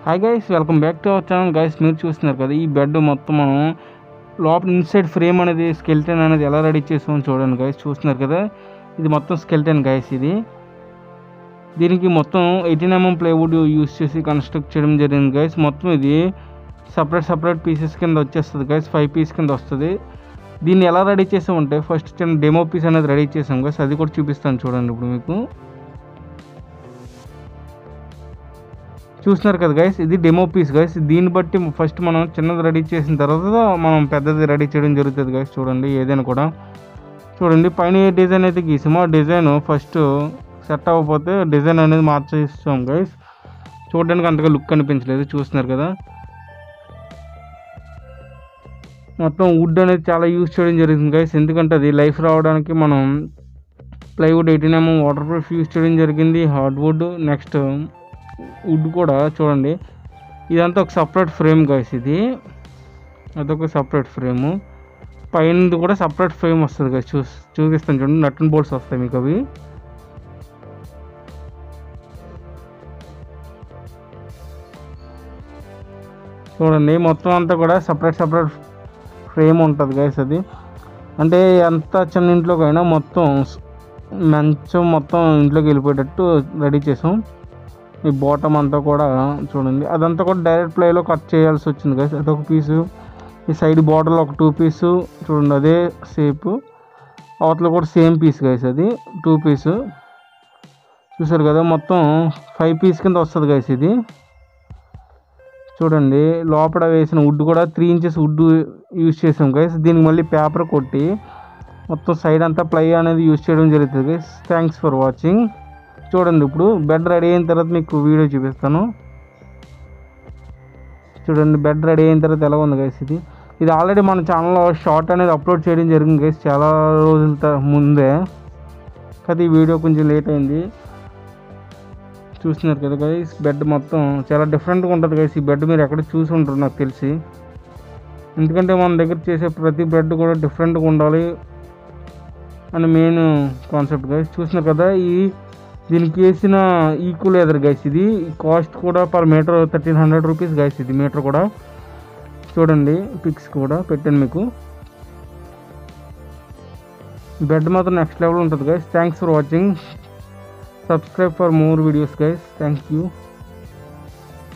Hi guys, welcome back to our channel. Guys మీరు చూస్తున్నారు కదా, ఈ బెడ్ మొత్తం మనం లోపల ఇన్సైడ్ ఫ్రేమ్ అనేది స్కెల్టన్ అనేది ఎలా రెడీ చేసామో చూడండి గైస్. చూస్తున్నారు కదా, ఇది మొత్తం స్కెల్టన్ గైస్. దీనికి మొత్తం 18mm ప్లైవుడ్ యూస్ చేసి కన్స్ట్రక్ట్ చేయడం జరిగింది గైస్. మొత్తం ఇది సపరేట్ పీసెస్ కింద వచ్చేస్తుంది గైస్. 5 పీస్ కింద వస్తుంది. దీన్ని ఎలా రెడీ చేసామంటే ఫస్ట్ చిన్న డెమో పీస్ అనేది రెడీ చేసాం గైస్. అది కూడా చూపిస్తాను చూడండి. ఇప్పుడు మీకు చూస్తున్నారు కదా గైస్, ఇది డెమో పీస్ గైస్. దీన్ని బట్టి ఫస్ట్ మనం చిన్నది రెడీ చేసిన తర్వాత మనం పెద్దది రెడీ చేయడం జరుగుతుంది గైస్. చూడండి, ఏదైనా కూడా చూడండి. పైన ఏ డిజైన్ అయితే గీసామో ఆ డిజైన్ ఫస్ట్ సెట్ అవ్వకపోతే డిజైన్ అనేది మార్చేస్తాం గైస్. చూడడానికి అంతగా లుక్ అనిపించలేదు. చూస్తున్నారు కదా, మొత్తం వుడ్ అనేది చాలా యూజ్ చేయడం జరుగుతుంది గైస్. ఎందుకంటే అది లైఫ్ రావడానికి మనం plywood 18mm water proof use చేయడం జరిగింది. హార్డ్వుడ్, నెక్స్ట్ వుడ్ కూడా చూడండి. ఇదంతా ఒక సపరేట్ ఫ్రేమ్ గైస్. అదొక సపరేట్ ఫ్రేము. పైన కూడా సపరేట్ ఫ్రేమ్ వస్తుంది గైస్. చూపిస్తాను చూడండి. నట్ అండ్ బోల్ట్స్ వస్తాయి మీకు అవి. చూడండి, మొత్తం అంతా కూడా సపరేట్ ఫ్రేమ్ ఉంటుంది గైస్. అది అంటే ఎంత చిన్న ఇంట్లోకైనా మొత్తం మంచం మొత్తం ఇంట్లోకి వెళ్ళిపోయేటట్టు రెడీ చేసాం. ఈ బాటమ్ అంతా కూడా చూడండి, అదంతా కూడా డైరెక్ట్ ప్లేలో కట్ చేయాల్సి వచ్చింది గైస్. అదొక పీసు, ఈ సైడ్ బార్డర్లో ఒక 2 పీసు చూడండి, అదే షేపు. అవతల కూడా సేమ్ పీస్ గైస్. అది 2 పీసు. చూసారు కదా, మొత్తం 5 పీస్ కింద వస్తుంది గైస్. ఇది చూడండి, లోపల వేసిన వుడ్ కూడా 3 ఇంచెస్ వుడ్ యూజ్ చేసాం గైస్. దీనికి మళ్ళీ పేపర్ కొట్టి మొత్తం సైడ్ అంతా ప్లై అనేది యూజ్ చేయడం జరుగుతుంది గైస్. Thanks for watching. చూడండి, ఇప్పుడు బెడ్ రెడీ అయిన తర్వాత మీకు వీడియో చూపిస్తాను. చూడండి, బెడ్ రెడీ అయిన తర్వాత ఎలా ఉంది గైస్. ఇది ఆల్రెడీ మన ఛానల్లో షార్ట్ అనేది అప్లోడ్ చేయడం జరిగింది గైస్, చాలా రోజుల ముందే. కానీ ఈ వీడియో కొంచెం లేట్ అయింది. చూస్తున్నారు కదా గైస్, బెడ్ మొత్తం చాలా డిఫరెంట్గా ఉంటుంది గైస్. ఈ బెడ్ మీరు ఎక్కడ చూసి ఉంటారు నాకు తెలిసి. ఎందుకంటే మన దగ్గర చేసే ప్రతి బెడ్ కూడా డిఫరెంట్గా ఉండాలి అని మెయిన్ కాన్సెప్ట్ గైస్. చూస్తున్నారు కదా, దీనికి వేసిన ఈకో లెదర్ గైస్. ఇది కాస్ట్ కూడా పర్ మీటర్ 1300 రూపీస్ గైస్. ఇది మీటర్ కూడా చూడండి, పిక్స్ కూడా పెట్టాను మీకు. బెడ్ మాత్రం నెక్స్ట్ లెవెల్ ఉంటుంది guys. Thanks for watching. Subscribe for more videos guys. Thank you.